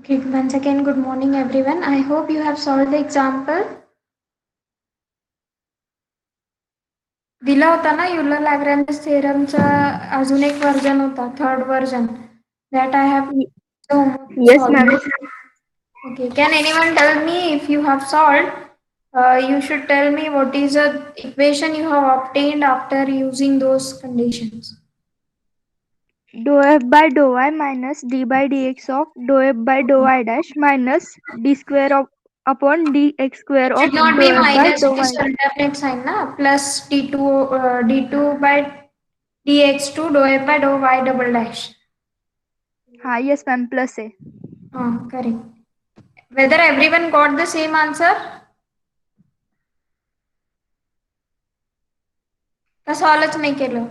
Okay, once again, good morning everyone. I hope you have solved the example. दिला होता ना Euler Lagrange थेरमचा अजून एक वर्जन होता third version that I have Y- Yes, solved. ma'am. Okay, can anyone tell me if you have solved? You should tell me what is the equation you have obtained after using those conditions. Dou f by dou y minus d by dx of dou f by dou y dash minus d square of upon dx square It of should not dou be f by minus, dou it y. is alternate sign na plus d2 by dx2 dou f by dou y double dash. हाँ yes ma'am plus है. Correct. Whether everyone got the same answer? का सॉल्वच नाही केलं?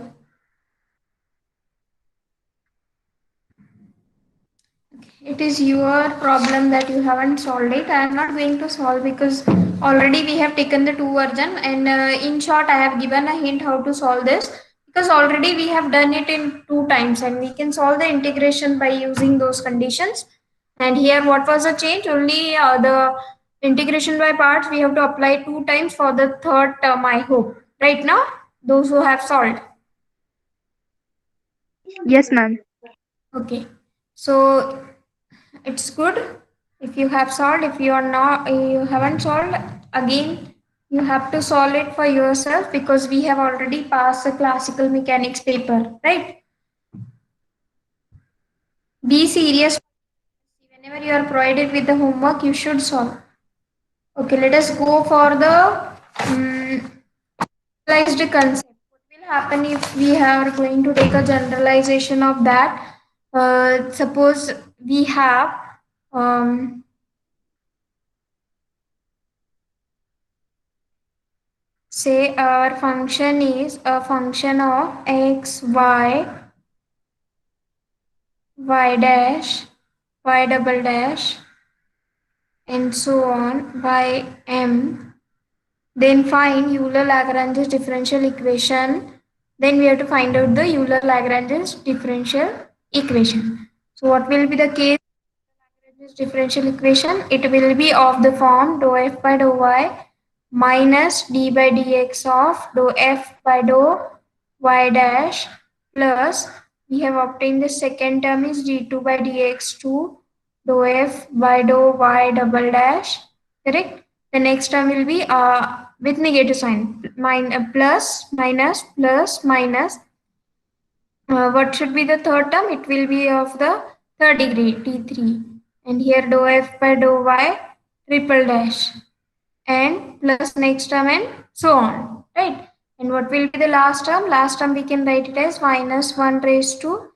It is your problem that you haven't solved it. I am not going to solve because already we have taken the two version and in short I have given a hint how to solve this because already we have done it in two times and we can solve the integration by using those conditions. And here what was the change? Only the integration by parts we have to apply two times for the third term, I hope. Right now, those who have solved. Yes ma'am. Okay, so it's good if you have solved. If you are not, you haven't solved, again you have to solve it for yourself because we have already passed the classical mechanics paper, right? Be serious. Whenever you are provided with the homework, you should solve. Okay, let us go for the generalized concept. What will happen if we are going to take a generalization of that? Suppose we have um, say our function is a function of x, y dash, y double dash, and so on by m. Then find Euler-Lagrange's differential equation. Then we have to find out the Euler-Lagrange's differential equation. So what will be the case? This differential equation, it will be of the form dou f by dou y minus d by dx of dou f by dou y dash plus we have obtained the second term is d2 by dx2 dou f by dou y double dash, correct. The next term will be with negative sign, plus minus plus minus. What should be the third term? It will be of the third degree, T3. And here dou f by dou y triple dash and plus next term and so on, right? And what will be the last term? Last term we can write it as minus 1 raised to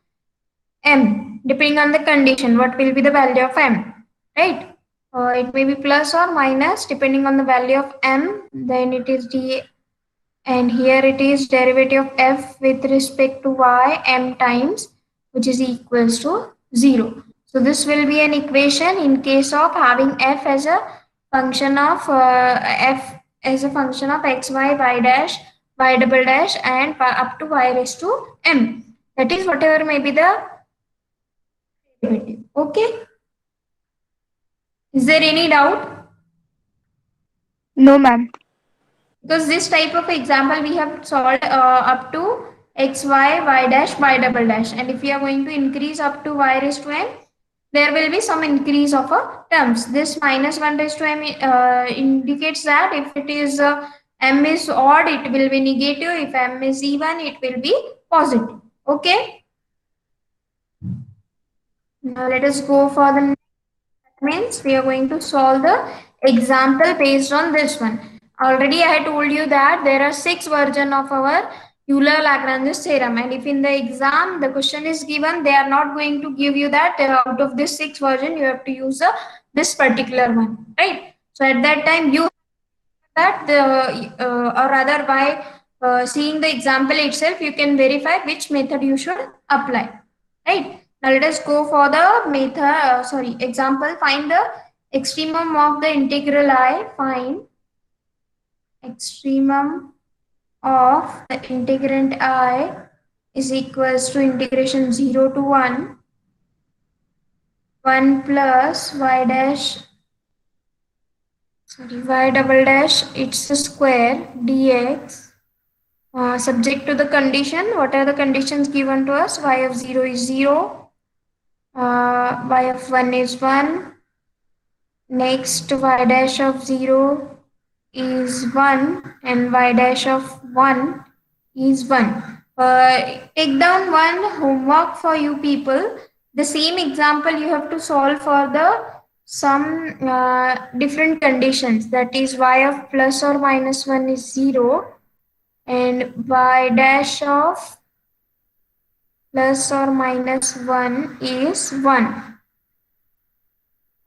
m, depending on the condition. What will be the value of m, right? It may be plus or minus depending on the value of m. Then it is d, and here it is derivative of f with respect to y m times, which is equals to 0. So this will be an equation in case of having f as a function of f as a function of x y dash y double dash and up to y raised to m. That is whatever may be the derivative. Okay. Is there any doubt? No ma'am. Because this type of example we have solved up to x y dash y double dash, and if we are going to increase up to y raised to m, there will be some increase of terms. This minus 1 raised to m indicates that if it is m is odd, it will be negative. If m is even, it will be positive. Okay. Now let us go for the means we are going to solve the example based on this one. Already I had told you that there are 6 versions of our Euler-Lagrange's theorem, and if in the exam the question is given, they are not going to give you that out of this 6 version you have to use this particular one, right? So at that time you that the or rather by seeing the example itself you can verify which method you should apply, right? Now let us go for the method, sorry, example. Find the extremum of the integral I. Find extremum of the integrand I is equals to integration 0 to 1 1 plus y dash, sorry, y double dash, it's a square dx, subject to the condition. What are the conditions given to us? Y of 0 is 0, y of 1 is 1, next y dash of 0 is 1 and y dash of 1 is 1. Take down one homework for you people. The same example you have to solve for the some different conditions, that is y of plus or minus 1 is 0 and y dash of plus or minus 1 is 1.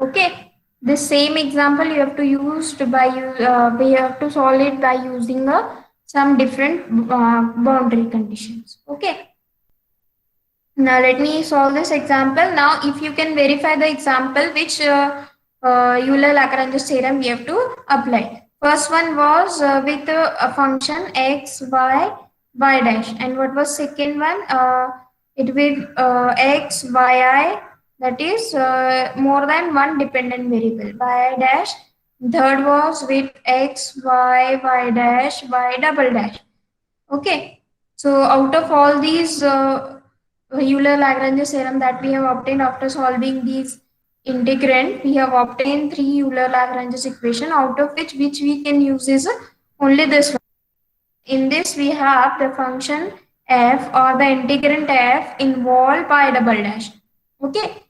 Okay, the same example you have to use we have to solve it by using some different boundary conditions. Okay, now let me solve this example. Now if you can verify the example, which Euler-Lagrange theorem we have to apply. First one was with a function x, y dash, and what was second one? It with x, yi, that is more than one dependent variable, y dash. Third was with x, y dash, y double dash. Okay, so out of all these Euler-Lagrange theorem that we have obtained after solving these integrand, we have obtained three Euler-Lagrange equation, out of which we can use is only this one. In this we have the function f or the integrand f involved by double dash. Okay.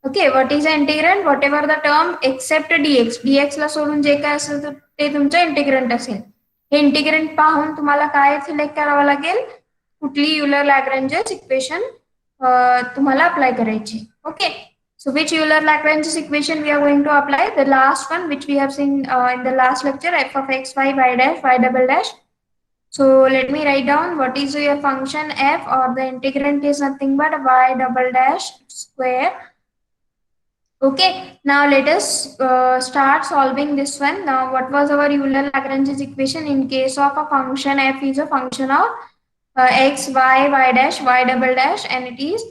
Okay, what is the integrand? Whatever the term except dx. dx ला सोडून जे काय असेल ते तुमचं integrand असेल. हे integrand पाहून तुम्हाला काय select करावं लागेल? कुठली युलर लॅग्रेंजेस इक्वेशन तुम्हाला अप्लाय करायची. Okay, so which Euler-Lagrange equation we are going to apply? The last one which we have seen in the last lecture, f of x, y dash, y double dash. So let me write down what is your function f, or the integrand is nothing but y double dash square. Okay, now let us start solving this one. Now, what was our Euler-Lagrange equation? In case of a function f is a function of x, y dash, y double dash, and it is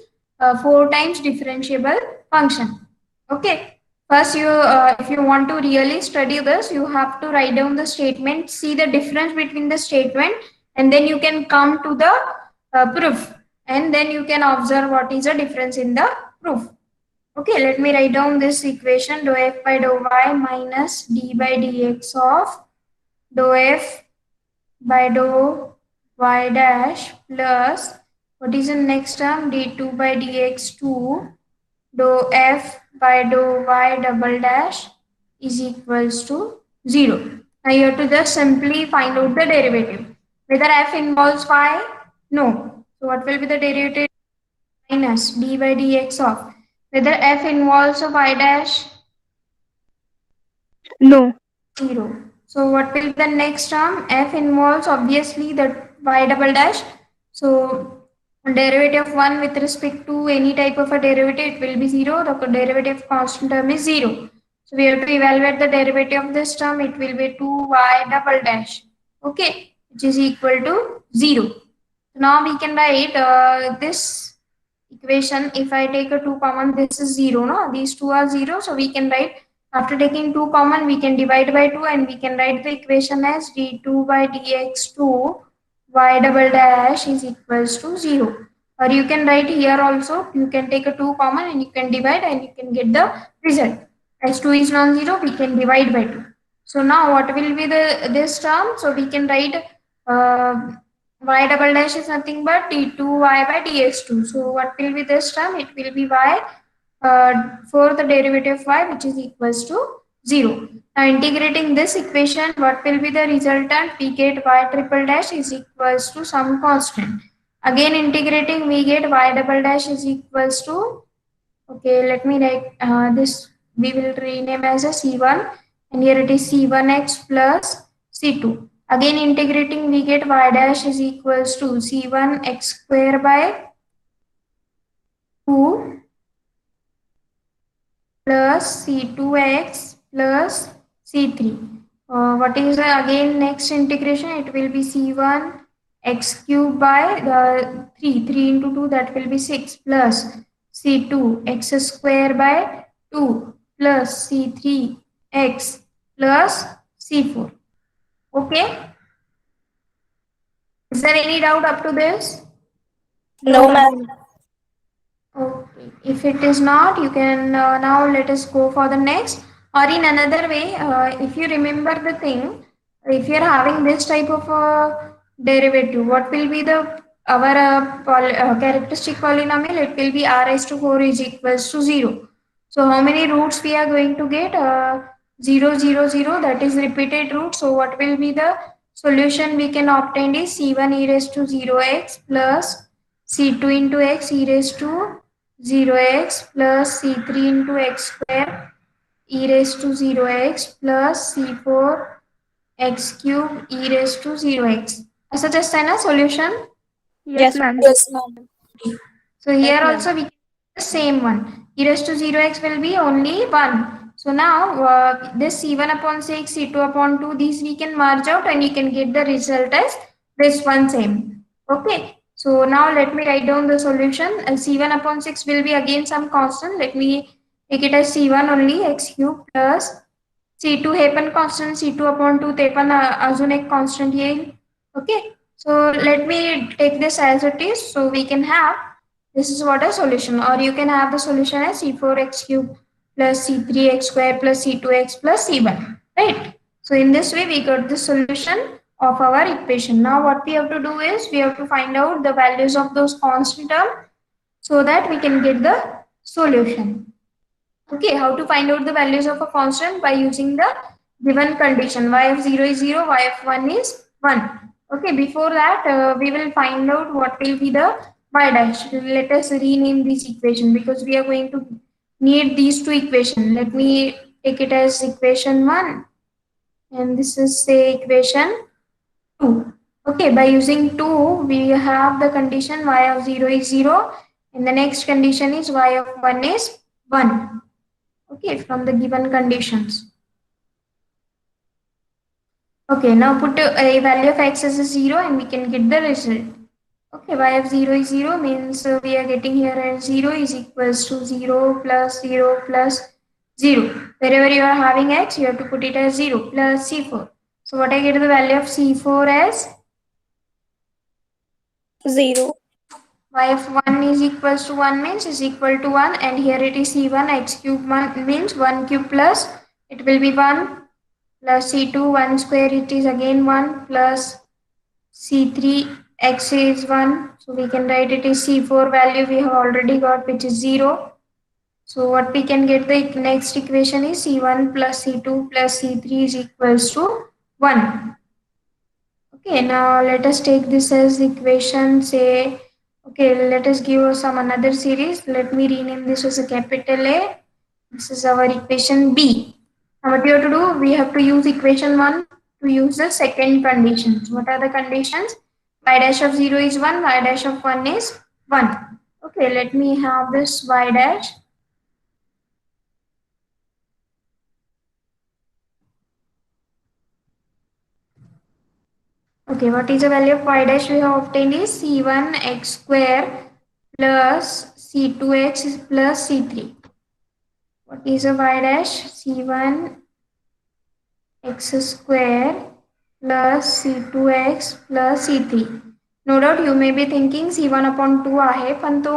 4 times differentiable function. Okay, first if you want to really study this, you have to write down the statement, see the difference between the statement, and then you can come to the proof, and then you can observe what is the difference in the proof. Okay, let me write down this equation, dou f by dou y minus d by dx of dou f by dou y dash plus, what is the next term, d2 by dx2 dou f by dou y double dash is equals to 0. Now you have to just simply find out the derivative. Whether f involves y? No. So what will be the derivative? Minus d by dx of, whether f involves a y dash? No. 0. So what will be the next term? F involves obviously the y double dash. So derivative of 1 with respect to any type of a derivative, it will be 0. The derivative constant term is 0. So we have to evaluate the derivative of this term. It will be 2y double dash. Okay, which is equal to 0. So now we can write this equation. If I take a 2 common, this is 0. No, these two are 0. So we can write, after taking 2 common, we can divide by 2 and we can write the equation as d2 by dx2 y double dash is equals to 0. Or you can write here also, you can take a 2 common and you can divide and you can get the result. As 2 is non-zero, we can divide by 2. So now what will be this term? So we can write y double dash is nothing but d2y by dx2. So what will be this term? It will be y for the derivative of y, which is equals to 0. Now integrating this equation, what will be the resultant? We get y triple dash is equals to some constant. Again integrating, we get y double dash is equals to, okay, let me write this, we will rename as a C1, and here it is C1x plus C2. Again integrating, we get y dash is equals to C1x square by 2 plus C2x plus C3. What is again next integration? It will be C1 x cube by the 3 into 2, that will be 6 plus C2 x square by 2 plus C3 x plus C4. Okay. Is there any doubt up to this? No, No, ma'am. ma'am. Okay. If it is not, you can now let us go for the next. Or in another way, if you remember the thing, if you are having this type of derivative, what will be the our characteristic polynomial? It will be r raised to 4 is equals to 0. So how many roots we are going to get? 0, 0, 0. That is repeated root. So what will be the solution we can obtain is c1 e raised to 0x plus c2 into x e raised to 0x plus c3 into x square e raised to 0x plus c4 x cube e raised to 0x. असं just आहे ना solution? Yes, Yes, ma'am. yes, ma'am. So here Yes, ma'am. also we the same one. E raised to 0x will be only 1. So now this c1 upon 6, c2 upon 2, these we can merge out and you can get the result as this one same. Okay. So now let me write down the solution. C1 upon 6 will be again some constant. Let me take it as c1 only x cube plus C2 हे पण constant C2 upon 2 ते पण अजून एक constant येईल. Okay. So let me take this as it is. So we can have this is what a solution, or you can have the solution as C4x cube plus C3x square plus C2x plus C1. Right. So in this way we got the solution of our equation. Now what we have to do is we have to find out the values of those constant term so that we can get the solution. Okay, how to find out the values of a constant? By using the given condition. Y of 0 is 0, y of 1 is 1. Okay, before that, we will find out what will be the y dash. Let us rename this equation because we are going to need these two equations. Let me take it as equation 1 and this is say equation 2. Okay, by using 2, we have the condition y of 0 is 0 and the next condition is y of 1 is 1. Okay, from the given conditions. Okay, now put a value of x as a 0 and we can get the result. Okay, y of 0 is 0 means we are getting here as 0 is equals to 0 plus 0 plus 0. Wherever you are having x, you have to put it as 0 plus C4. So what I get the value of C4 as 0. y of 1 is equals to 1 means is equal to 1 and here it is C1 x cube 1 means 1 cube plus it will be 1 plus C2 1 square it is again 1 plus C3 x is 1. So we can write it is C4 value we have already got which is 0. So what we can get the next equation is C1 plus C2 plus C3 is equals to 1. Okay, now let us take this as equation say okay let us give some another series. Let me rename this as a capital A. This is our equation B. Now what you have to do, we have to use equation 1 to use the second conditions. What are the conditions? Y dash of 0 is 1, y dash of 1 is 1. Okay, let me have this y dash. Okay, what is the value of y dash we have obtained is c1 x square plus c2x plus c3. What is a y dash? c1 x square plus c2x plus c3. No doubt you may be thinking c1 upon 2 आहे पण तो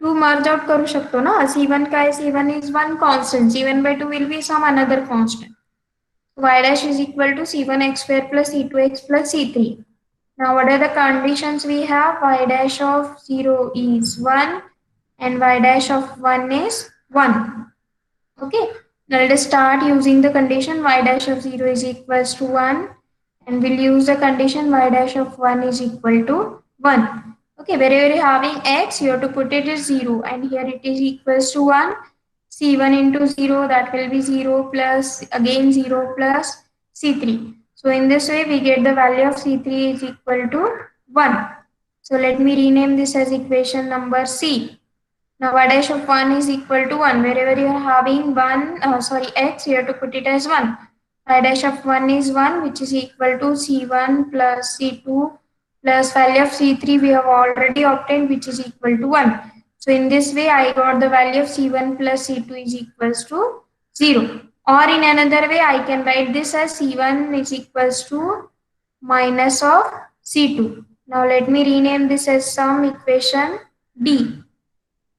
2 merge out करू शकतो ना. c1 काय? c1 is one constant. c1 by 2 will be some another constant. Y dash is equal to c1 x square plus c2x plus c3. Now what are the conditions we have? Y dash of 0 is 1 and y dash of 1 is 1. Okay, now let us start using the condition y dash of 0 is equals to 1 and we'll use the condition y dash of 1 is equal to 1. Okay, wherever you're having x, you have to put it as 0 and here it is equals to 1. C1 into 0 that will be 0 plus again 0 plus C3. So in this way we get the value of C3 is equal to 1. So let me rename this as equation number C. Now y dash of 1 is equal to 1. Wherever you are having 1, x, you have to put it as 1. Y dash of 1 is 1 which is equal to C1 plus C2 plus value of C3 we have already obtained which is equal to 1. So in this way, I got the value of C1 plus C2 is equals to 0. Or in another way, I can write this as C1 is equals to minus of C2. Now let me rename this as some equation D.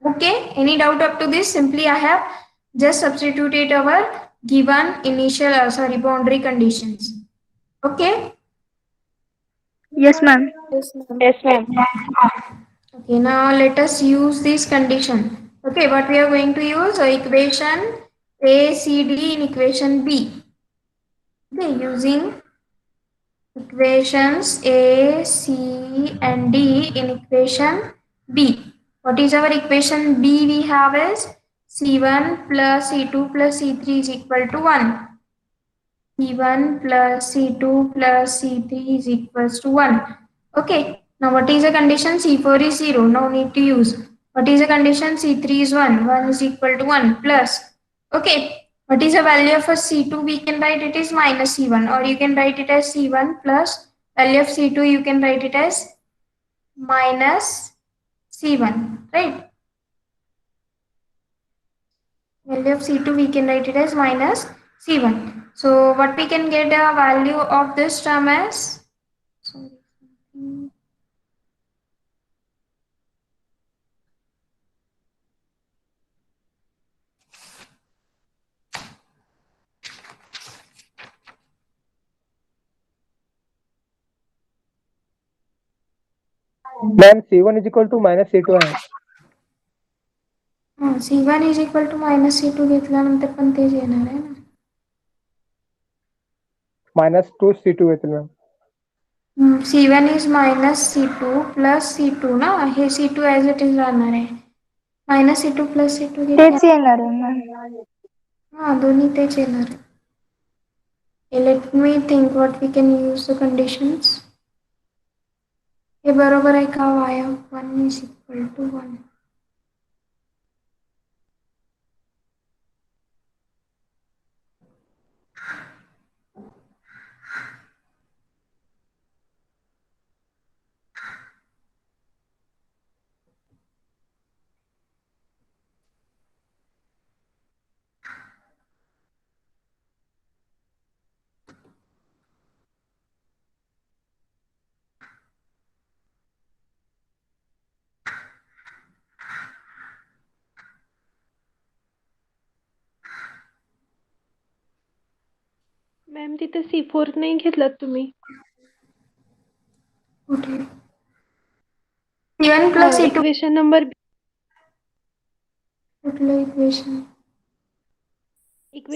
Okay, any doubt up to this? Simply I have just substituted our given initial, boundary conditions. Okay. Yes, ma'am. Yes, ma'am. Yes, ma'am. Okay, now let us use this condition. Okay, what we are going to use equation A, C, D in equation B. Okay, using equations A, C and D in equation B. What is our equation B we have is C1 plus C2 plus C3 is equal to 1. C1 plus C2 plus C3 is equals to 1. Okay. Now what is the condition? C4 is 0. No need to use. What is the condition? C3 is 1. 1 is equal to 1 plus. Okay. What is the value of a C2? We can write it as minus C1, or you can write it as C1 plus value of C2, you can write it as minus C1. Right. Value of C2 we can write it as minus C1. So what we can get a value of this term as, Ma'am, C1 is equal to minus C2 आहे. C1 is equal to minus C2 घेतल्यानंतर पण तेच येणार आहे ना. minus 2 C2 येतील ma'am. C1 is minus C2 plus C2 ना, हे C2 as it is राहणार आहे. Minus C2 plus C2 तेच येणार आहे मॅम. हा, दोन्ही तेच येणार आहे. Let me think what we can use the conditions. हे बरोबर आहे का? y of 1 is equal to 1. Ma'am तिथे C4 नाही घेतलात तुम्ही. कुठे? C1 plus C2 equation number कुठलं इक्वेशन?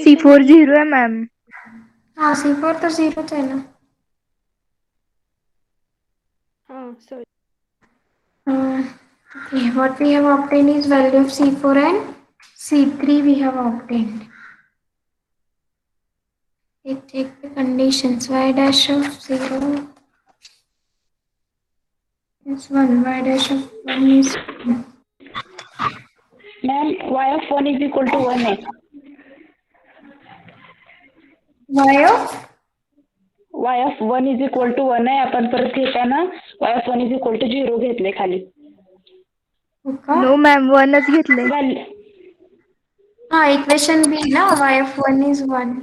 C4 0 आहे मॅम. हा, C4 तर 0च आहे ना. Sorry. Okay, what we have obtained is value of C4 and C3 we have obtained. Take the conditions. Y dash of 0 is 1. Y dash of 1 is 1. Ma'am y of 1 is equal to 1 आहे. Y of y of 1 is equal to 1 आहे. आपण परत घेताना y of 1 is equal to 0 घेतले खाली. No ma'am 1च घेतले. हा, equation B ना, y of 1 is 1.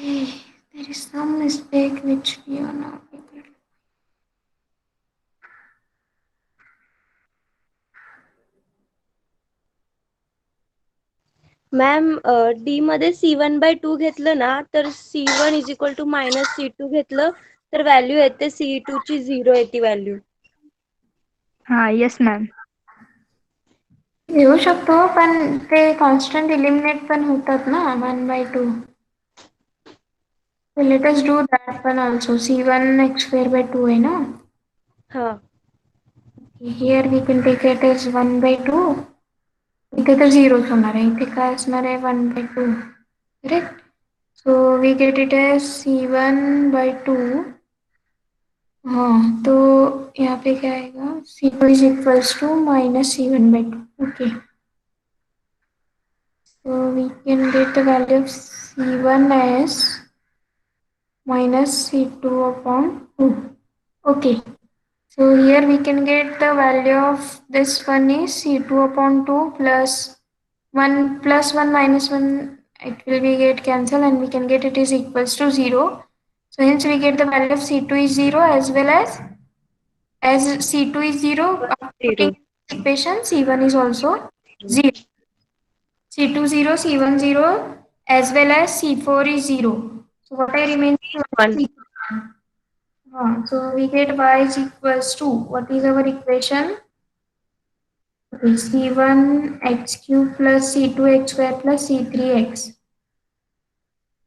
Okay, there is some mistake which we are not able to. Ma'am D मध्ये C1/2 घेतलं ना तर C1 is equal to minus C2 घेतलं तर व्हॅल्यू येते C2 ची 0 येते व्हॅल्यू. हा येस मॅम. येऊ शकतो, पण ते कॉन्स्टंट इलिमिनेट पण होतात ना 1/2. So let us do that one also. C1 x²/2 आहे ना. हा. Here we can take it as 1/2. इथे तर 0च होणार आहे. इथे काय असणार आहे? 1/2. Correct. So we get it as C1/2. हाँ, तो यहाँ पे क्या आएगा? C2 is equals to minus C1/2. Okay. So we can get the value of C1s minus C2 upon 2. Okay. So here we can get the value of this one is C2 upon 2 plus 1 minus 1, it will be get cancel and we can get it is equals to 0. So hence we get the value of C2 is 0 as well as C2 is 0 after putting 0. in the equation C1 is also 0. C2 0, C1 0 as well as C4 is 0. So what I remains is 1. C1. So we get y is equals to what is our equation? Okay, C1 x cube plus C2 x square plus C3 x.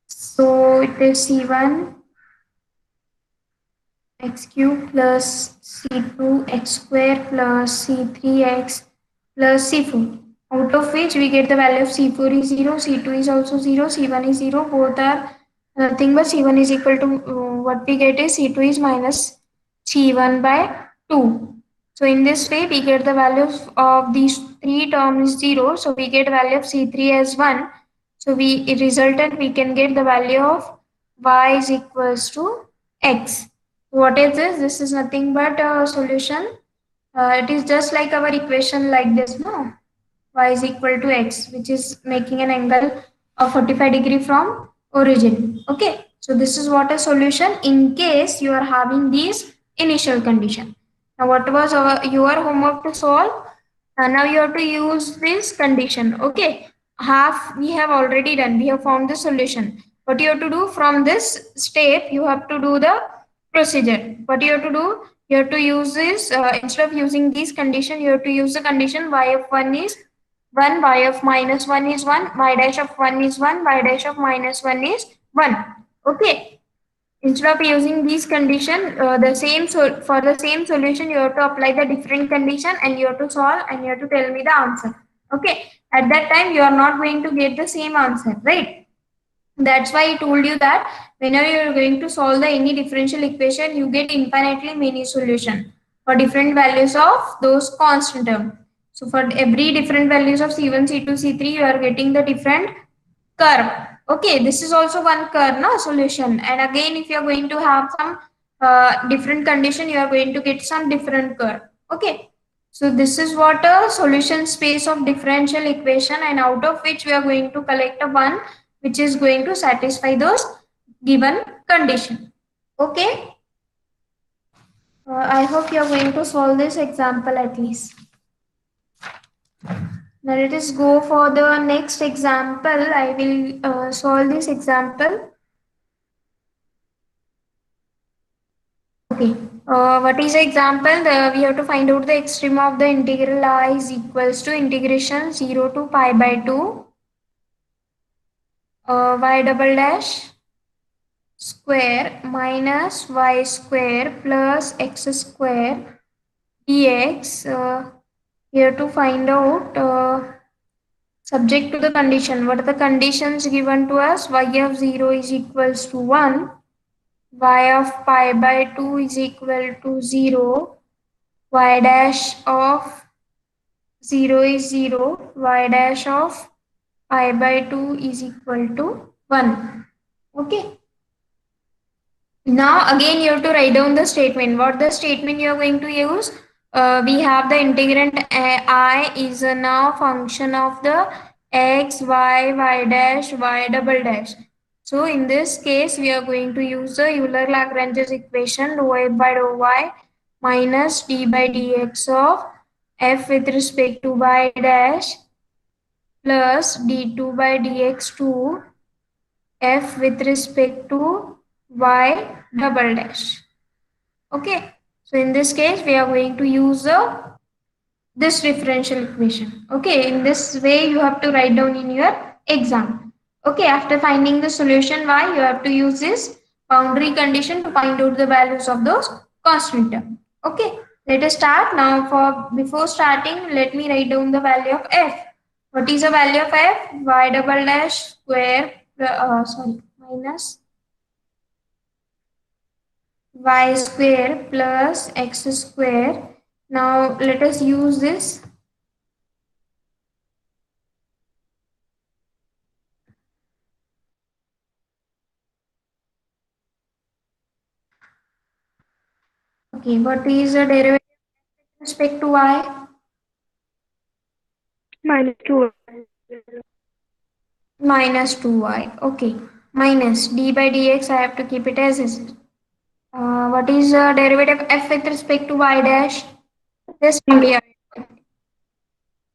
So it is C1 x cube plus C2 x square plus C3 x plus C4. Out of which we get the value of C4 is 0, C2 is also 0, C1 is 0. Both are nothing but C1 is equal to what we get is C2 is minus C1 by 2. So in this way we get the values of these three terms 0. So we get value of C3 as 1. So we resultant we can get the value of y is equals to x. What is this? This is nothing but a solution. It is just like our equation like this, no? Y is equal to x, which is making an angle of 45 degree from origin. Okay, so this is what a solution in case you are having these initial condition. Now, what was your homework to solve? Now you have to use this condition. Okay, half we have already done. We have found the solution. What you have to do from this step, you have to do the procedure. What you have to do? You have to use this instead of using this condition. You have to use the condition y of 1 is 1, y of minus 1 is 1, y dash of 1 is 1, y dash of minus 1 is 1. Okay. Instead of using these condition, for the same solution, you have to apply the different condition and you have to solve and you have to tell me the answer. Okay. At that time, you are not going to get the same answer, right? That's why I told you that whenever you are going to solve the any differential equation, you get infinitely many solution for different values of those constant term. So for every different values of C1, C2, C3, you are getting the different curve. Okay, this is also one curve, no solution. And again, if you are going to have some different condition, you are going to get some different curve. Okay, so this is what a solution space of differential equation, and out of which we are going to collect a one which is going to satisfy those given condition. Okay, I hope you are going to solve this example at least. Now let us go for the next example. I will solve this example. Okay. What is the example? We have to find out the extreme of the integral I is equals to integration 0 to pi by 2 y double dash square minus y square plus x square dx. Here to find out subject to the condition. What are the conditions given to us? Y of 0 is equals to 1. Y of pi by 2 is equal to 0. Y dash of 0 is 0. Y dash of pi by 2 is equal to 1. Okay. Now again you have to write down the statement. What the statement you are going to use? We have the integrand I is a now function of the x, y dash, y double dash. So in this case, we are going to use the Euler-Lagrange's equation dou f by dou y minus d by dx of f with respect to y dash plus d2 by dx to f with respect to y double dash. Okay, so in this case, we are going to use this differential equation. Okay, in this way, you have to write down in your exam. Okay, after finding the solution y, you have to use this boundary condition to find out the values of those constant term. Okay, let us start now. For before starting, let me write down the value of f. What is the value of f? Y double dash square minus y square plus x square. Now let us use this Okay, what is the derivative with respect to y? Minus 2. Minus 2y. Okay, minus d by dx, I have to keep it as is. What is the derivative f with respect to y dash? This one we are.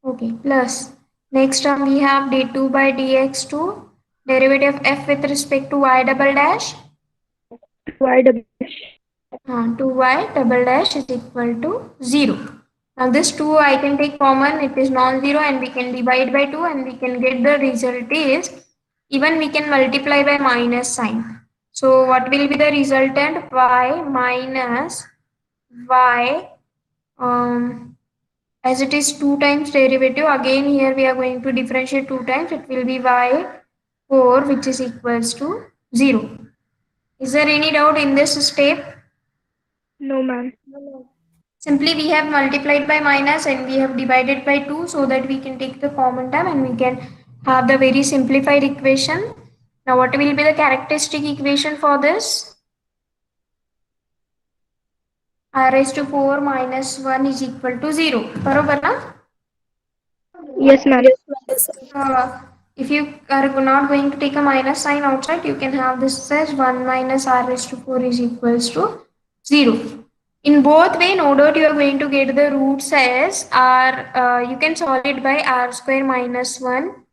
Okay, plus. Next term we have d2 by dx2. Derivative f with respect to y double dash. Y double dash. 2y double dash is equal to 0. Now this 2 I can take common, it is non-zero and we can divide by 2 and we can get the result is, even we can multiply by minus sign. So what will be the resultant? Y minus y, as it is 2 times derivative, again here we are going to differentiate 2 times, it will be y 4 which is equals to 0. Is there any doubt in this step? No, ma'am. Simply we have multiplied by minus and we have divided by 2 so that we can take the common term and we can have the very simplified equation. Now what will be the characteristic equation for this? R raised to 4 minus 1 is equal to 0. Barobar na? Yes, ma'am. If you are not going to take a minus sign outside, you can have this as 1 minus r raised to 4 is equals to 0. In both way, no doubt you are going to get the roots as r, you can solve it by r square minus 1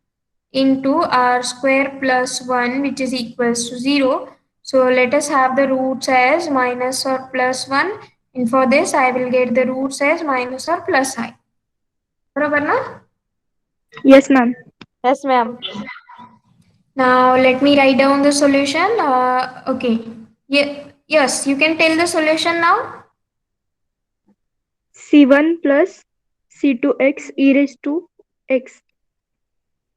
into r square plus 1 which is equals to 0. So let us have the roots as minus or plus 1, and for this I will get the roots as minus or plus I. Barabar na? Yes, ma'am. Yes, ma'am. Now let me write down the solution. Okay. Yes, you can tell the solution now. C1 plus C2x e raised to x.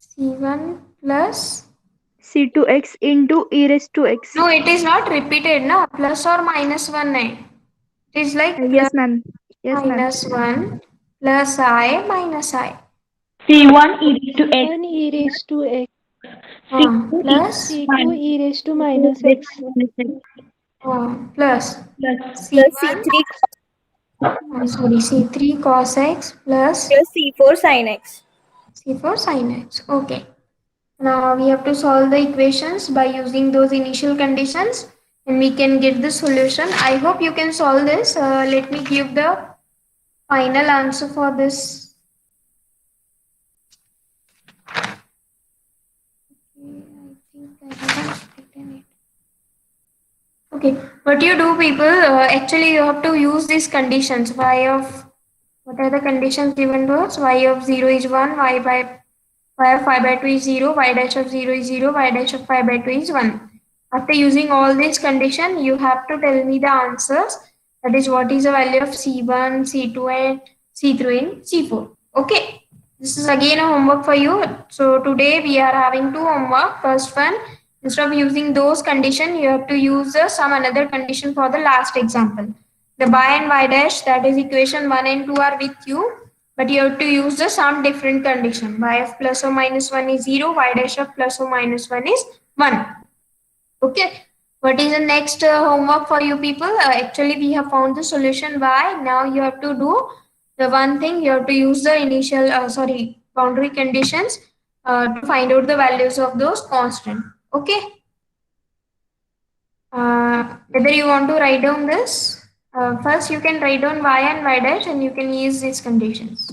C1 plus. C2x into e raised to x. No, it is not repeated. No, plus or minus 1. It is like plus Yes, ma'am. Yes, ma'am. minus 1 plus I minus I. C1 e raised to x. 1 e raised to x, C2 e Plus C2 minus e raised to C2 minus raised x, to minus x plus plus C1, sorry, C3 cos x plus C4 sin x. C4 sin x. Okay. Now we have to solve the equations by using those initial conditions and we can get the solution. I hope you can solve this. Let me give the final answer for this. Okay, I think I haven't written it. Okay, what you do people, actually you have to use these conditions. Y of, what are the conditions given to us? Y of 0 is 1, y of 5 by 2 is 0, y dash of 0 is 0, y dash of 5 by 2 is 1. After using all these conditions, you have to tell me the answers. That is, what is the value of C1, C2 and C3 and C4. Okay. This is again a homework for you. So today we are having two homework. First one, instead of using those conditions, you have to use some another condition for the last example. The y and y dash, that is equation 1 and 2 are with you, but you have to use the some different condition. Y of plus or minus 1 is 0, y dash of plus or minus 1 is 1. Okay. What is the next homework for you people? Actually, we have found the solution y. Now you have to do the one thing, you have to use the initial, boundary conditions to find out the values of those constant. Okay. Whether you want to write down this, first you can write down y and y dash and you can use these conditions.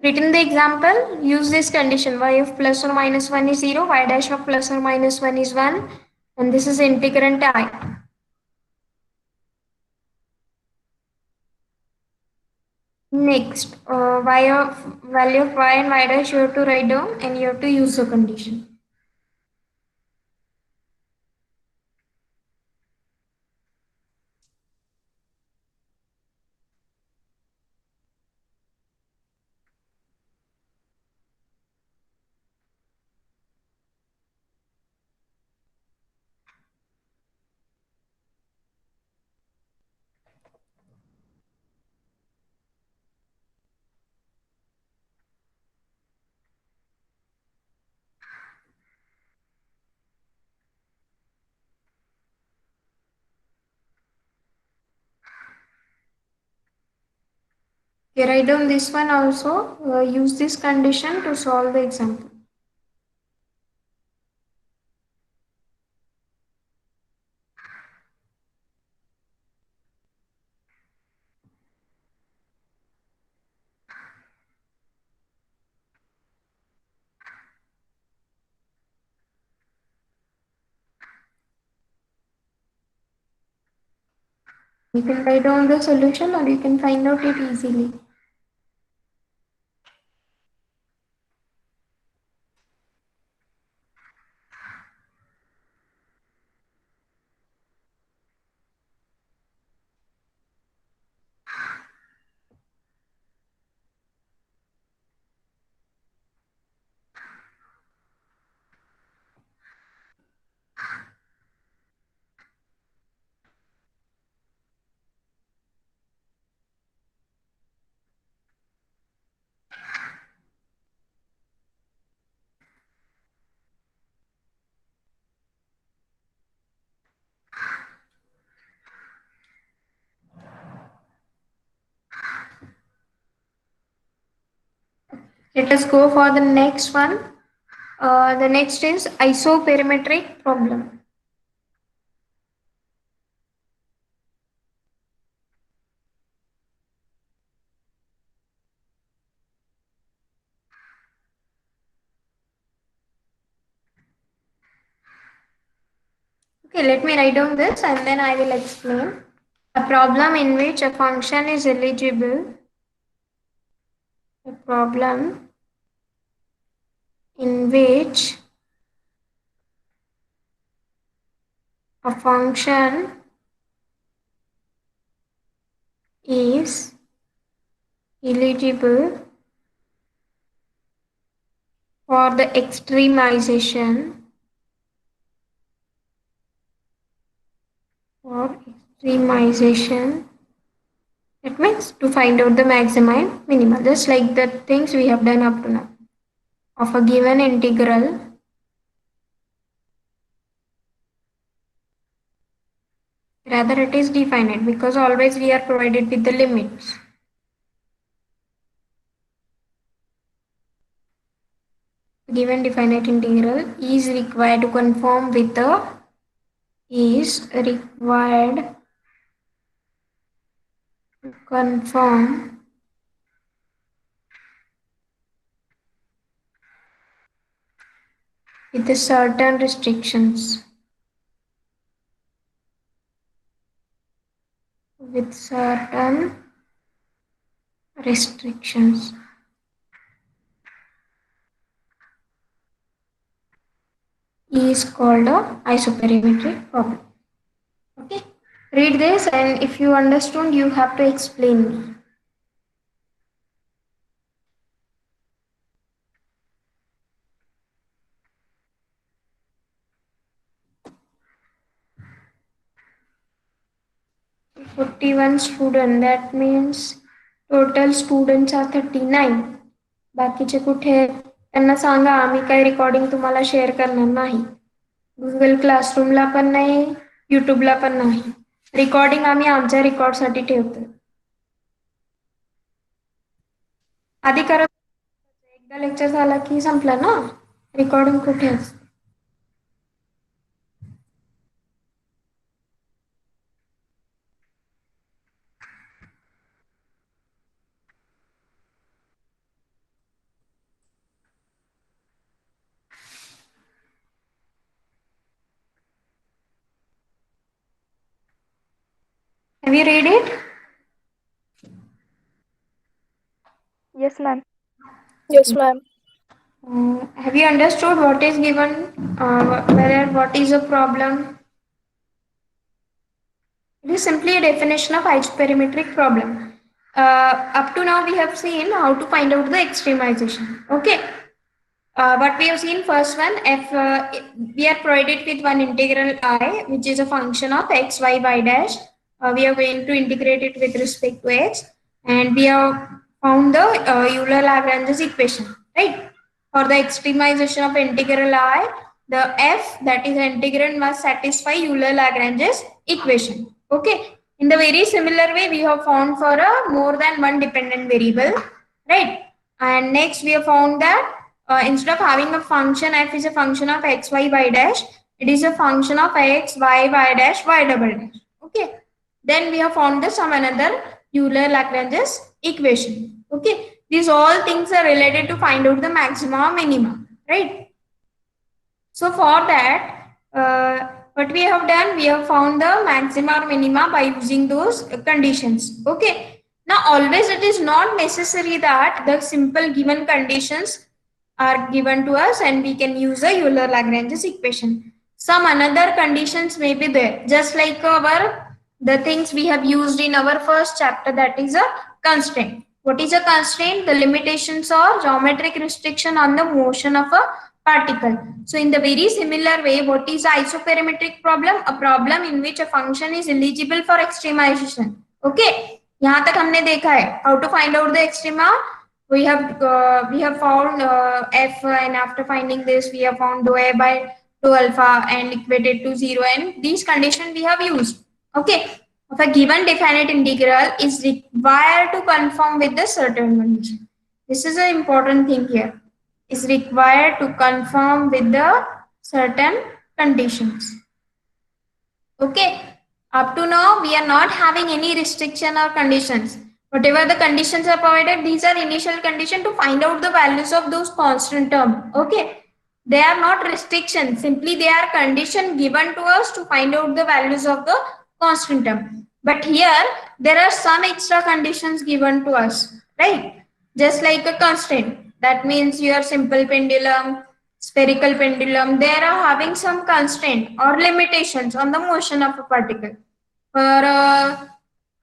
Written the example, use this condition, y of plus or minus 1 is 0, y dash of plus or minus 1 is 1, and this is integrand I. Next, y of value of y and y dash you have to write down and you have to use the condition. Okay, write down this one also. Use this condition to solve the example. You can write down the solution or you can find out it easily. Let us go for the next one. The next is isoperimetric problem. Okay, let me write down this and then I will explain. A problem in which a function is eligible. A problem in which a function is eligible for the extremization that means to find out the maxima and minima, just like the things we have done up to now, of a given integral rather it is definite because always we are provided with the limits. Given definite integral is required to conform with the is required to conform with the certain restrictions. With certain restrictions. Is called a isoperimetric problem. Okay, read this and if you understood, you have to explain me. Okay, 41 student, that means total students are 39. बाकीचे कुठे आहेत? त्यांना सांगा आम्ही काही recording तुम्हाला share करणार नाही. Google क्लासरूमला पण नाही, युट्यूबला पण नाही. रेकॉर्डिंग आम्ही आमच्या रेकॉर्डसाठी ठेवतो. आधी करत एकदा लेक्चर झाला की संपला ना, रेकॉर्डिंग कुठे असते? Have you read it? Yes, ma'am. Yes, ma'am. Have you understood what is given? Whether what is a problem? It is simply a definition of isoperimetric problem. Up to now we have seen how to find out the extremization. Okay. But we have seen first one, if we are provided with one integral I, which is a function of x, y, y dash. We are going to integrate it with respect to x, and we have found the Euler-Lagrange's equation, right? For the extremization of integral I, the f, that is the integrand, must satisfy Euler-Lagrange's equation. Okay. In the very similar way, we have found for a more than one dependent variable, right? And next we have found that instead of having a function f is a function of x, y, y dash, it is a function of x, y, y dash, y double dash. Okay. Then we have found the some another Euler-Lagrange's equation. Okay. These all things are related to find out the maxima or minima, right? So for that, what we have done, we have found the maxima or minima by using those conditions. Okay. Now always it is not necessary that the simple given conditions are given to us and we can use a Euler-Lagrange's equation. Some another conditions may be there, just like the things we have used in our first chapter, that is a constraint. What is a constraint? The limitations or geometric restriction on the motion of a particle. So in the very similar way, what is isoperimetric problem? A problem in which a function is eligible for extremization. Okay, यहाँ तक हमने देखा है. How to find out the extrema? We have found f, and after finding this, we have found dou a by dou alpha and equated to 0, and these conditions we have used. Okay, of a given definite integral is required to conform with the certain condition. This is an important thing here. Is required to conform with the certain conditions. Okay, up to now we are not having any restriction or conditions. Whatever the conditions are provided, these are initial conditions to find out the values of those constant term. Okay, they are not restrictions, simply they are condition given to us to find out the values of the constant term. But here there are some extra conditions given to us, right? Just like a constraint. That means your simple pendulum, spherical pendulum, they are having some constraint or limitations on the motion of a particle. For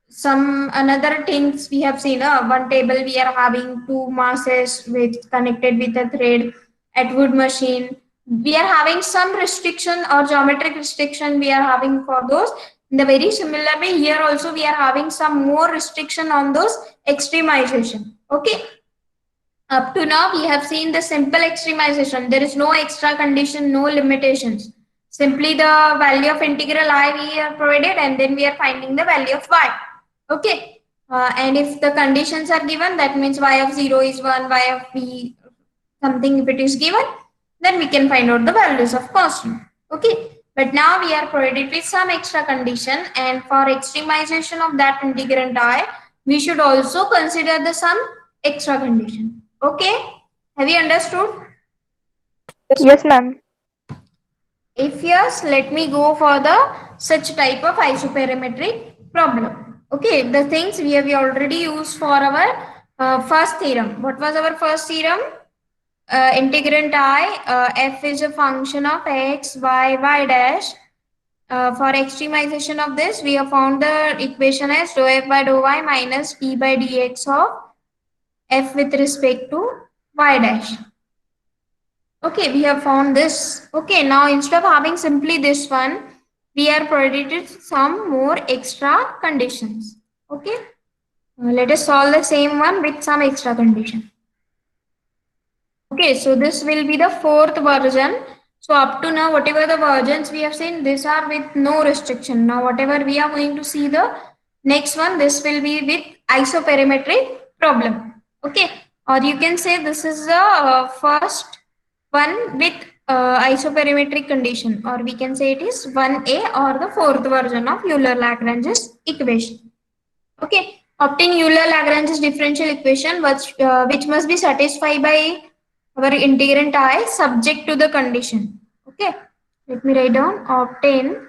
some another things we have seen, one table we are having two masses with connected with a thread. At wood machine, we are having some restriction or geometric restriction we are having for those. In the very similar way, here also we are having some more restriction on those extremization. Okay. Up to now, we have seen the simple extremization. There is no extra condition, no limitations. Simply the value of integral I we are provided, and then we are finding the value of y. Okay. And if the conditions are given, that means y of 0 is 1, y of b something if it is given, then we can find out the values of constant. Okay. But now we are provided with some extra condition, and for extremization of that integrand I, we should also consider the some extra condition. Okay, have you understood? Yes, ma'am. If yes, let me go for the such type of isoperimetric problem. Okay, the things we have already used for our first theorem. What was our first theorem? Integrand I, f is a function of x, y, y dash. For extremization of this, we have found the equation as dou f by dou y minus d by dx of f with respect to y dash. Okay, we have found this. Okay, now instead of having simply this one, we are provided some more extra conditions. Okay, let us solve the same one with some extra condition. Okay, so this will be the fourth version. So up to now, whatever the versions we have seen, these are with no restriction. Now, whatever we are going to see the next one, this will be with isoperimetric problem. Okay, or you can say this is the first one with isoperimetric condition, or we can say it is 1A or the fourth version of Euler-Lagrange's equation. Okay, obtain Euler-Lagrange's differential equation which must be satisfied by our integrand I subject to the condition. Okay, let me write down obtain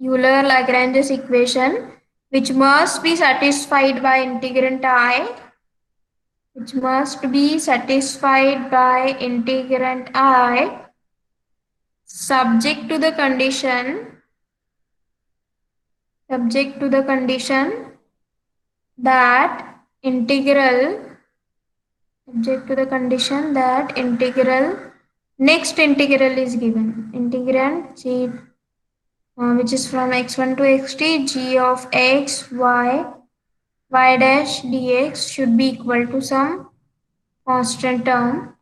Euler-Lagrange's equation which must be satisfied by integrand I, which must be satisfied by integrand I subject to the condition that integral next integral is given, integrand g which is from x1 to xt, g of x, y, y dash dx should be equal to some constant term.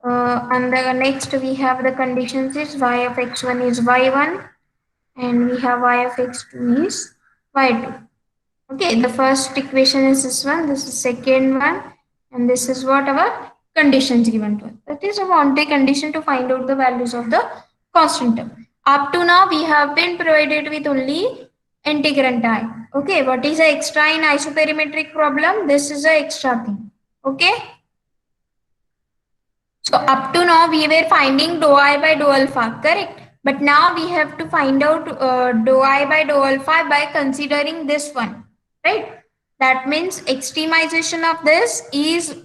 And the next we have the conditions is y of x1 is y1 and we have y of x2 is y2. Okay, the first equation is this one, this is second one, and this is what our conditions given to us. That is a boundary condition to find out the values of the constant term. Up to now, we have been provided with only integrand I. Okay, what is the extra in isoperimetric problem? This is the extra thing. Okay. So up to now, we were finding dou I by dou alpha, correct? But now we have to find out dou I by dou alpha by considering this one, right? That means extremization of this is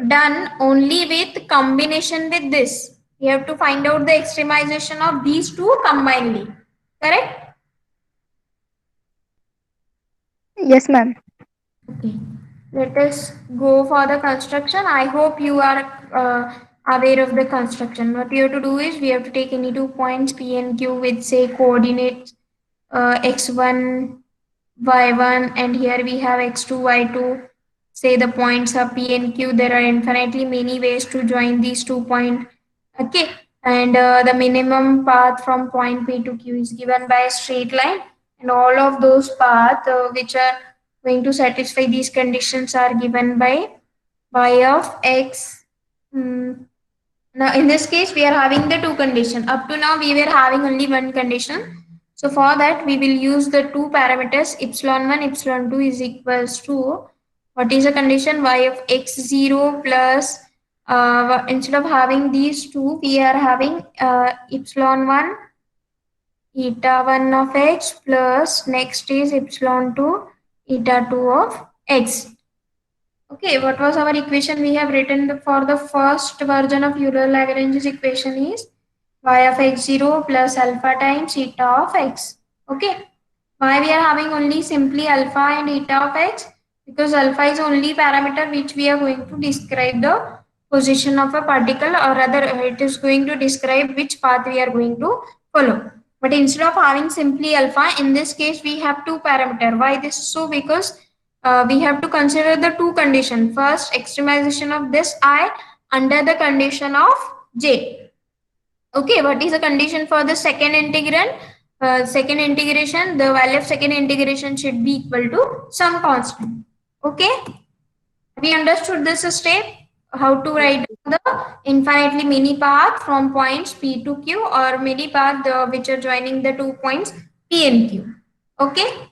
done only with combination with this. We have to find out the extremization of these two combinedly, correct? Yes, ma'am. Okay. Let us go for the construction. I hope you are aware of the construction. What we have to do is we have to take any 2 points P and Q with say coordinates x1, y1, and here we have x2, y2. Say the points are P and Q. There are infinitely many ways to join these 2 points. Okay, and the minimum path from point P to Q is given by a straight line, and all of those paths which are going to satisfy these conditions are given by y of x. Now in this case we are having the two condition. Up to now we were having only one condition. So for that we will use the two parameters epsilon1 epsilon2 is equals to what is the condition y of x0 plus instead of having these two we are having epsilon1 eta 1 of x plus next is epsilon2 eta 2 of x. Okay, what was our equation we have written for the first version of Euler-Lagrange's equation is y of x0 plus alpha times eta of x. Okay, why we are having only simply alpha and eta of x? Because alpha is only parameter which we are going to describe the position of a particle, or rather it is going to describe which path we are going to follow. But instead of having simply alpha, in this case we have two parameter. Why this is so? Because we have to consider the two conditions. First, extremization of this I under the condition of j. Okay, what is the condition for the second integrand? Second integration, the value of second integration should be equal to some constant. Okay, have you understood this step? How to write the infinitely many path from points P to Q, or many path which are joining the 2 points P and Q. Okay.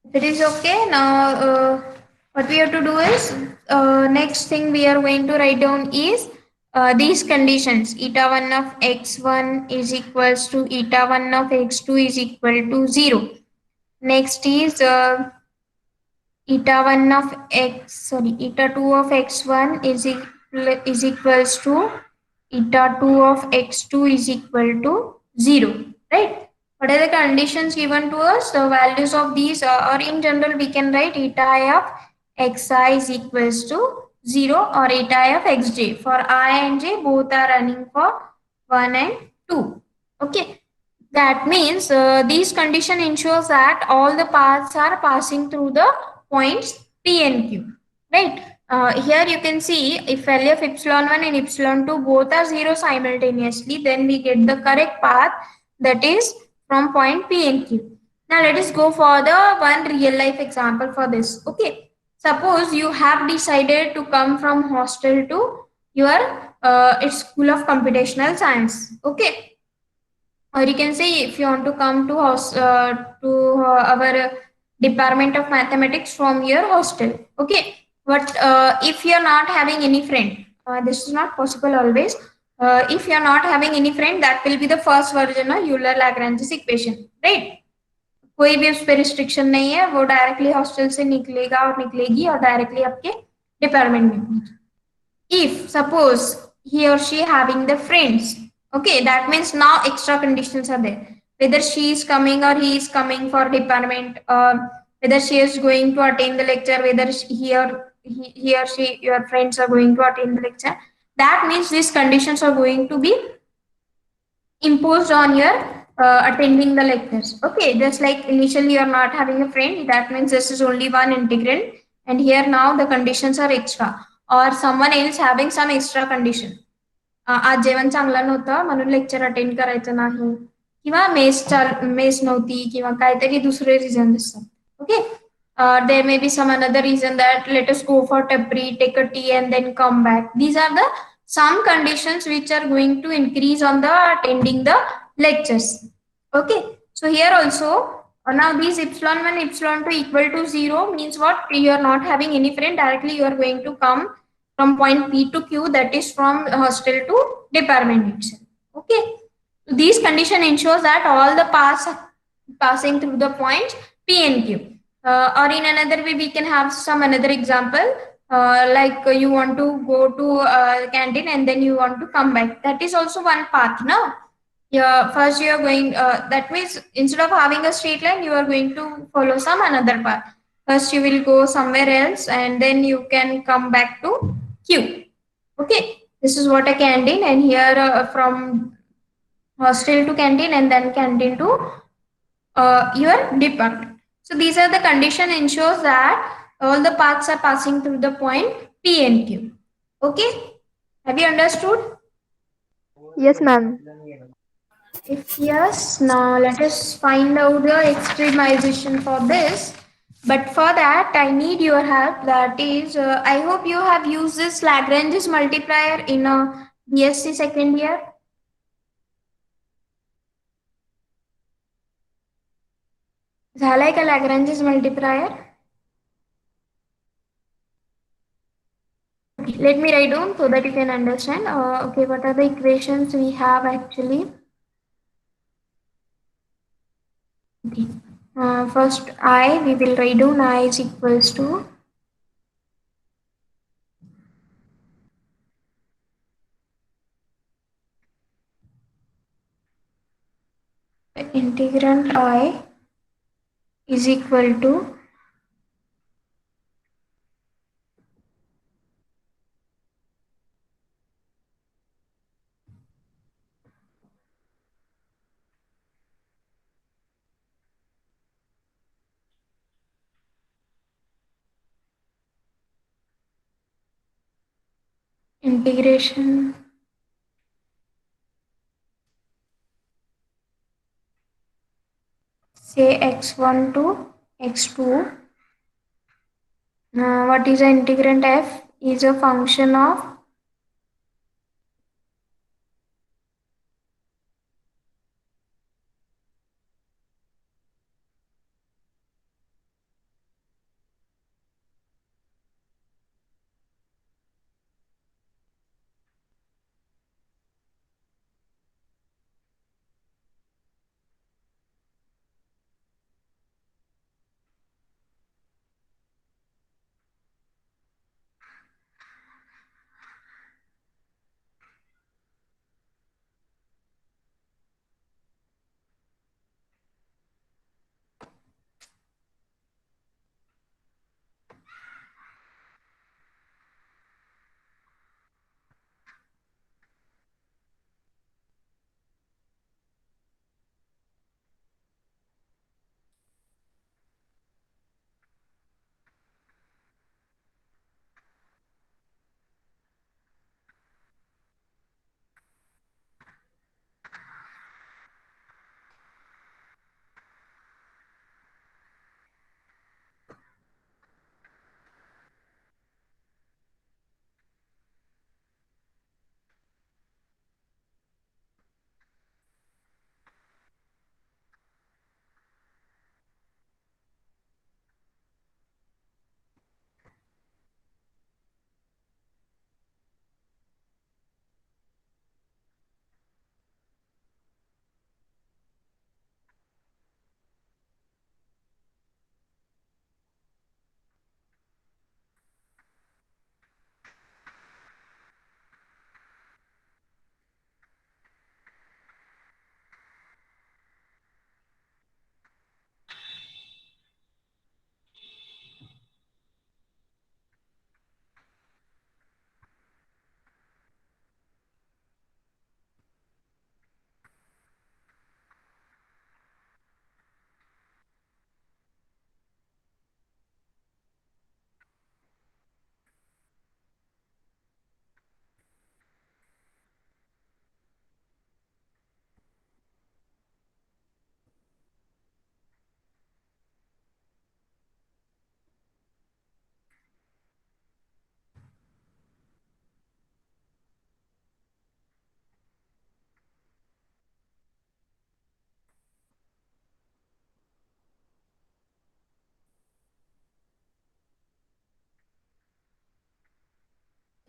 If it is okay, now what we have to do is next thing we are going to write down is these conditions. Eta 1 of x1 is equals to eta 1 of x2 is equal to 0. Next is eta 1 of eta 2 of x1 is equals to eta 2 of x2 is equal to 0, right? What are the conditions given to us? The values of these, or in general, we can write eta I of xi is equals to 0 or eta I of xj. For I and j, both are running for 1 and 2. Okay. That means these condition ensures that all the paths are passing through the points P and Q. Right. Here you can see if value of epsilon1 and epsilon2 both are 0 simultaneously, then we get the correct path, that is from point P and Q. Now let us go for the one real life example for this. Okay, suppose you have decided to come from hostel to your school of computational science. Okay, or you can say if you want to come to our department of mathematics from your hostel. Okay, but if you are not having any friend, this is not possible always. If you are not having any friend, that will be the first version of Euler-Lagrange's equation, right? कोई भी उस पर restriction नहीं है, वो directly hostel से निकलेगा और निकलेगी और डायरेक्टली आपके डिपार्टमेंट में. If suppose he or she having the friends, okay, that means now extra conditions are there. Whether she is coming or he is coming for department, whether she is going to attend the lecture, whether he or she, your friends are going to attend the lecture. That means these conditions are going to be imposed on your attending the lectures. Okay, just like initially you are not having a friend, that means this is only one integrand, and here now the conditions are extra, or someone else having some extra condition. आज जेवण चांगलं नव्हतं म्हणून lecture attend करायचं नाही किंवा mess नव्हती किंवा काहीतरी दुसरे रिझन असतात okay there may be some another reason that let us go for tapri take a tea and then come back these are the some conditions which are going to increase on the attending the lectures okay so here also now these epsilon 1 epsilon 2 equal to 0 means what you are not having any friend directly you are going to come from point P to Q that is from hostel to department itself okay these condition ensures that all the paths are passing through the points P and Q. Or in another way, we can have some another example. Like you want to go to canteen and then you want to come back. That is also one path, no? Yeah, first you are going. That means instead of having a straight line, you are going to follow some another path. First you will go somewhere else, and then you can come back to Q. Okay, this is what a canteen, and here from hostel to canteen and then canteen to your department. So these are the condition ensures that all the paths are passing through the point P and Q. Okay, have you understood? Yes, ma'am. If yes, now let us find out the extremization for this. But for that, I need your help. That is, I hope you have used this Lagrange's multiplier in a BSc second year. झालाय का Lagrange's multiplier? Okay, let me write down so that you can understand. Okay, what are the equations we have actually? Okay. First, we will write down I is equals to integrand I is equal to integration say x1 to x2. What is the integrand f? Is a function of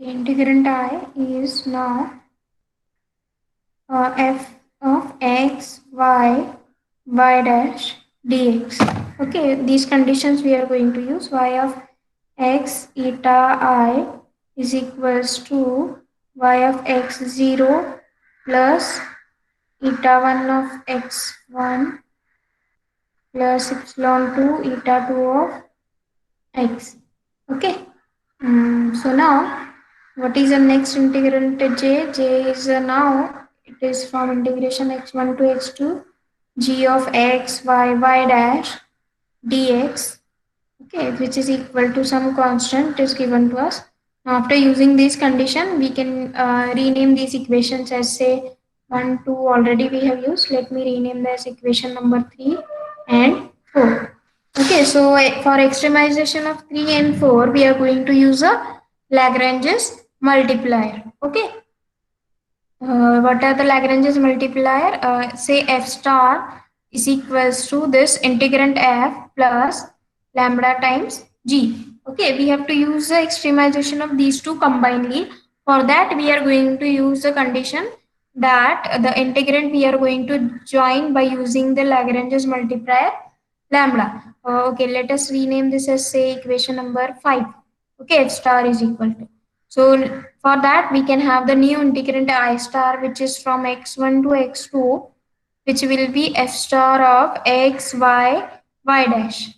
The integrand I is now f of x, y, y dash dx. Okay, these conditions we are going to use. Y of x eta I is equals to y of x 0 plus eta 1 of x1 plus epsilon 2 eta 2 of x. Okay. So now, what is the next integrand j? J is now, it is from integration x1 to x2, g of x, y, y dash dx, okay, which is equal to some constant is given to us. Now, after using this condition, we can rename these equations as say 1, 2 already we have used. Let me rename this equation number 3 and 4. Okay, so for extremization of 3 and 4, we are going to use a Lagrange's multiplier. Okay. What are the Lagrange's multiplier? Say f star is equals to this integrand f plus lambda times g. Okay, we have to use the extremization of these two combinedly. For that, we are going to use the condition that the integrand we are going to join by using the Lagrange's multiplier lambda. Okay, let us rename this as say equation number 5. Okay, f star is equal to. So for that we can have the new integrand I star which is from x1 to x2, which will be f star of x, y, y dash.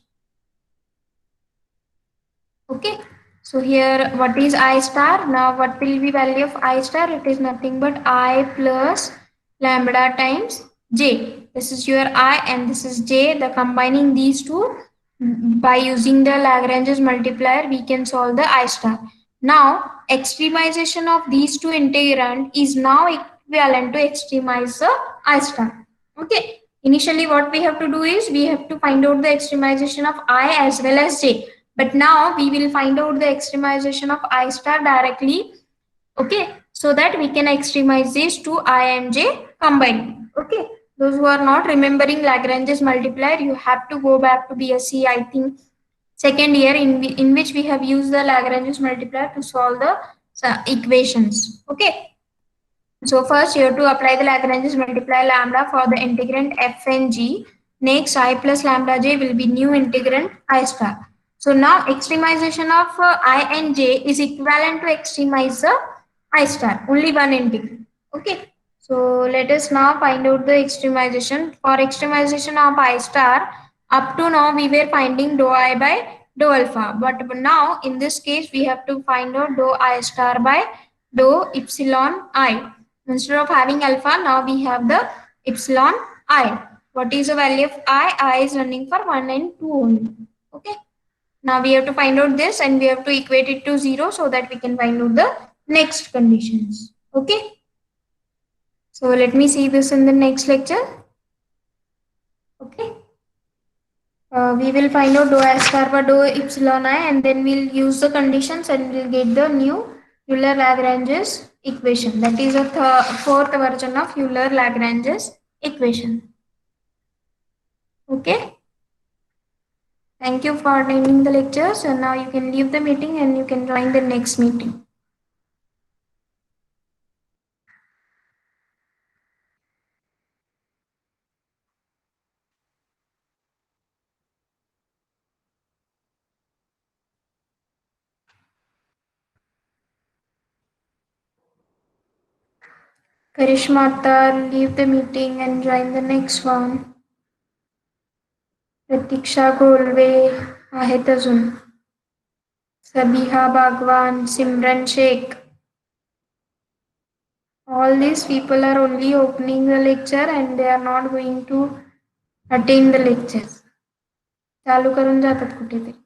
Okay, so here what is I star? Now what will be value of I star? It is nothing but I plus lambda times j. This is your I and this is j. The combining these two by using the Lagrange's multiplier, we can solve the I star. Now extremization of these two integrand is now equivalent to extremize the I star. Okay. Initially what we have to do is we have to find out the extremization of I as well as j. But now we will find out the extremization of I star directly. Okay. So that we can extremize these two I and j combined. Okay. Those who are not remembering Lagrange's multiplier, you have to go back to BSc, I think, second year in which we have used the Lagrange's multiplier to solve the equations. Okay. So first you have to apply the Lagrange's multiplier lambda for the integrand f and g. Next I plus lambda j will be new integrand I star. So now extremization of I and j is equivalent to extremize the I star, only one integrand. Okay. So let us now find out the extremization. For extremization of I star, up to now we were finding dou I by dou alpha. But now in this case we have to find out dou I star by dou epsilon I. Instead of having alpha, now we have the epsilon I. What is the value of I? I is running for 1 and 2 only. Okay. Now we have to find out this and we have to equate it to 0 so that we can find out the next conditions. Okay. So let me see this in the next lecture. Okay. We will find out dou I star by dou epsilon I and then we'll use the conditions and we'll get the new Euler-Lagrange's equation. That is a fourth version of Euler-Lagrange's equation. Okay. Thank you for attending the lectures and now you can leave the meeting and you can join the next meeting. Karishmata, leave the meeting and join the next one. प्रतीक्षा गोलवे आहेत अजून. Sabiha Bhagwan, Simran Sheikh. All these people are only opening the lecture and they are not going to attend the lectures. चालू करून जातात कुठेतरी.